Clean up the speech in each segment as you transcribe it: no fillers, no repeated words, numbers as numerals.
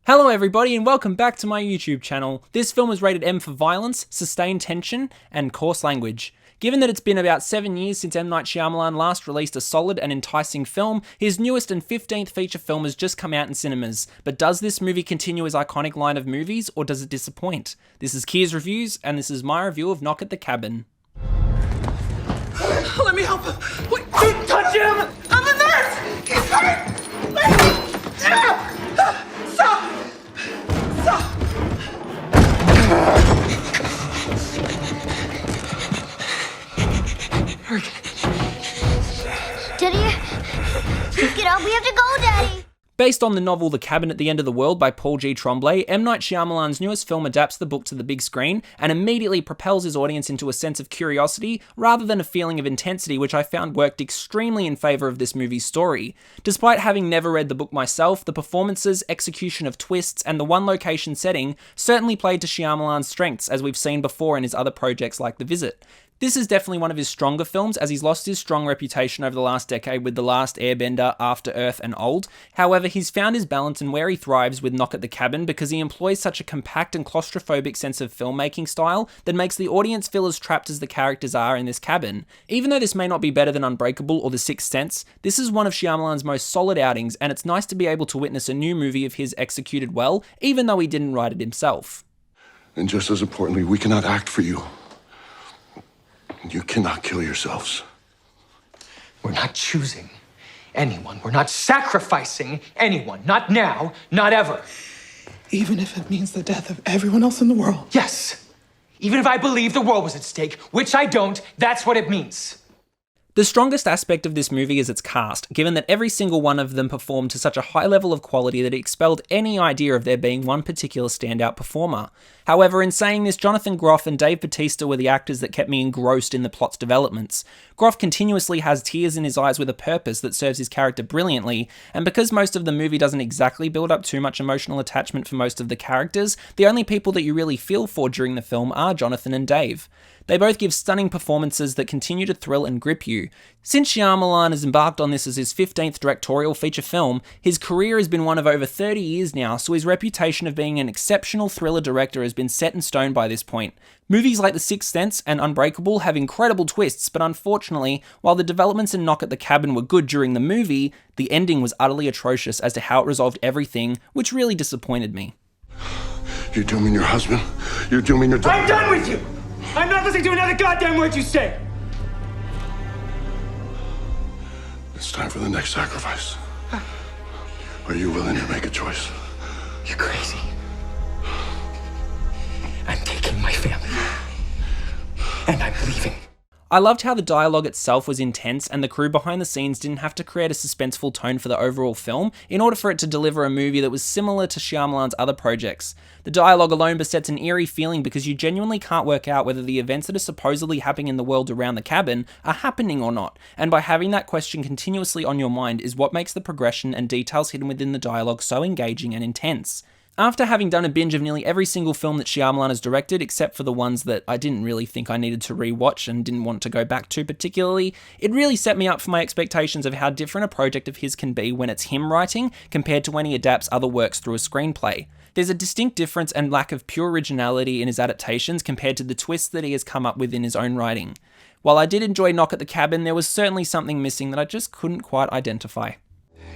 Hello everybody and welcome back to my YouTube channel. This film is rated M for violence, sustained tension, and coarse language. Given that it's been about 7 years since M. Night Shyamalan last released a solid and enticing film, his newest and 15th feature film has just come out in cinemas. But does this movie continue his iconic line of movies, or does it disappoint? This is Kia's Reviews, and this is my review of Knock at the Cabin. Let me help him! Wait, don't touch him! I'm a nurse! He's hurt! Stop! Stop! Daddy, get up, we have to go, Daddy! Based on the novel The Cabin at the End of the World by Paul G. Tremblay, M. Night Shyamalan's newest film adapts the book to the big screen and immediately propels his audience into a sense of curiosity rather than a feeling of intensity, which I found worked extremely in favour of this movie's story. Despite having never read the book myself, the performances, execution of twists, and the one location setting certainly played to Shyamalan's strengths, as we've seen before in his other projects like The Visit. This is definitely one of his stronger films, as he's lost his strong reputation over the last decade with The Last Airbender, After Earth, and Old. However, he's found his balance and where he thrives with Knock at the Cabin because he employs such a compact and claustrophobic sense of filmmaking style that makes the audience feel as trapped as the characters are in this cabin. Even though this may not be better than Unbreakable or The Sixth Sense, this is one of Shyamalan's most solid outings, and it's nice to be able to witness a new movie of his executed well, even though he didn't write it himself. And just as importantly, we cannot act for you. You cannot kill yourselves. We're not choosing anyone. We're not sacrificing anyone. Not now, not ever. Even if it means the death of everyone else in the world. Yes. Even if I believe the world was at stake, which I don't, that's what it means. The strongest aspect of this movie is its cast, given that every single one of them performed to such a high level of quality that it expelled any idea of there being one particular standout performer. However, in saying this, Jonathan Groff and Dave Bautista were the actors that kept me engrossed in the plot's developments. Groff continuously has tears in his eyes with a purpose that serves his character brilliantly, and because most of the movie doesn't exactly build up too much emotional attachment for most of the characters, the only people that you really feel for during the film are Jonathan and Dave. They both give stunning performances that continue to thrill and grip you. Since Shyamalan has embarked on this as his 15th directorial feature film, his career has been one of over 30 years now, so his reputation of being an exceptional thriller director has been set in stone by this point. Movies like The Sixth Sense and Unbreakable have incredible twists, but unfortunately, while the developments in Knock at the Cabin were good during the movie, the ending was utterly atrocious as to how it resolved everything, which really disappointed me. You're dooming your husband. You're dooming your daughter. I'm done with you! I'm not listening to another goddamn word you say! It's time for the next sacrifice. Are you willing to make a choice? You're crazy. I'm taking my family. And I'm leaving. I loved how the dialogue itself was intense and the crew behind the scenes didn't have to create a suspenseful tone for the overall film in order for it to deliver a movie that was similar to Shyamalan's other projects. The dialogue alone besets an eerie feeling because you genuinely can't work out whether the events that are supposedly happening in the world around the cabin are happening or not, and by having that question continuously on your mind is what makes the progression and details hidden within the dialogue so engaging and intense. After having done a binge of nearly every single film that Shyamalan has directed, except for the ones that I didn't really think I needed to rewatch and didn't want to go back to particularly, it really set me up for my expectations of how different a project of his can be when it's him writing compared to when he adapts other works through a screenplay. There's a distinct difference and lack of pure originality in his adaptations compared to the twists that he has come up with in his own writing. While I did enjoy Knock at the Cabin, there was certainly something missing that I just couldn't quite identify.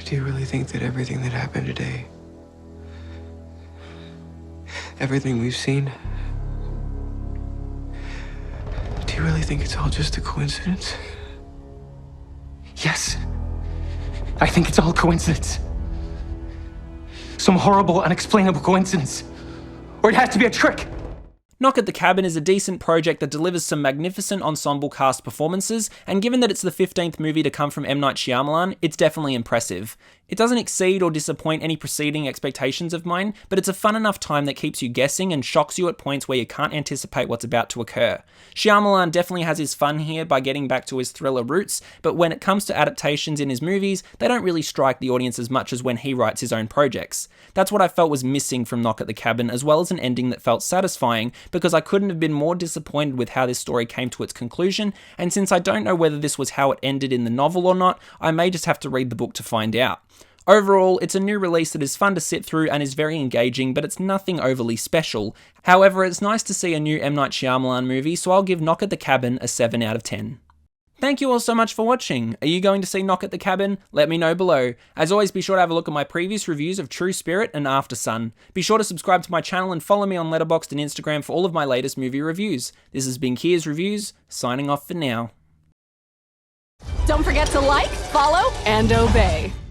Do you really think that everything that happened today, everything we've seen, do you really think it's all just a coincidence? Yes. I think it's all coincidence. Some horrible, unexplainable coincidence. Or it has to be a trick. Knock at the Cabin is a decent project that delivers some magnificent ensemble cast performances, and given that it's the 15th movie to come from M. Night Shyamalan, it's definitely impressive. It doesn't exceed or disappoint any preceding expectations of mine, but it's a fun enough time that keeps you guessing and shocks you at points where you can't anticipate what's about to occur. Shyamalan definitely has his fun here by getting back to his thriller roots, but when it comes to adaptations in his movies, they don't really strike the audience as much as when he writes his own projects. That's what I felt was missing from Knock at the Cabin, as well as an ending that felt satisfying, because I couldn't have been more disappointed with how this story came to its conclusion, and since I don't know whether this was how it ended in the novel or not, I may just have to read the book to find out. Overall, it's a new release that is fun to sit through and is very engaging, but it's nothing overly special. However, it's nice to see a new M. Night Shyamalan movie, so I'll give Knock at the Cabin a 7 out of 10. Thank you all so much for watching. Are you going to see Knock at the Cabin? Let me know below. As always, be sure to have a look at my previous reviews of True Spirit and After Sun. Be sure to subscribe to my channel and follow me on Letterboxd and Instagram for all of my latest movie reviews. This has been Kia's Reviews, signing off for now. Don't forget to like, follow, and obey.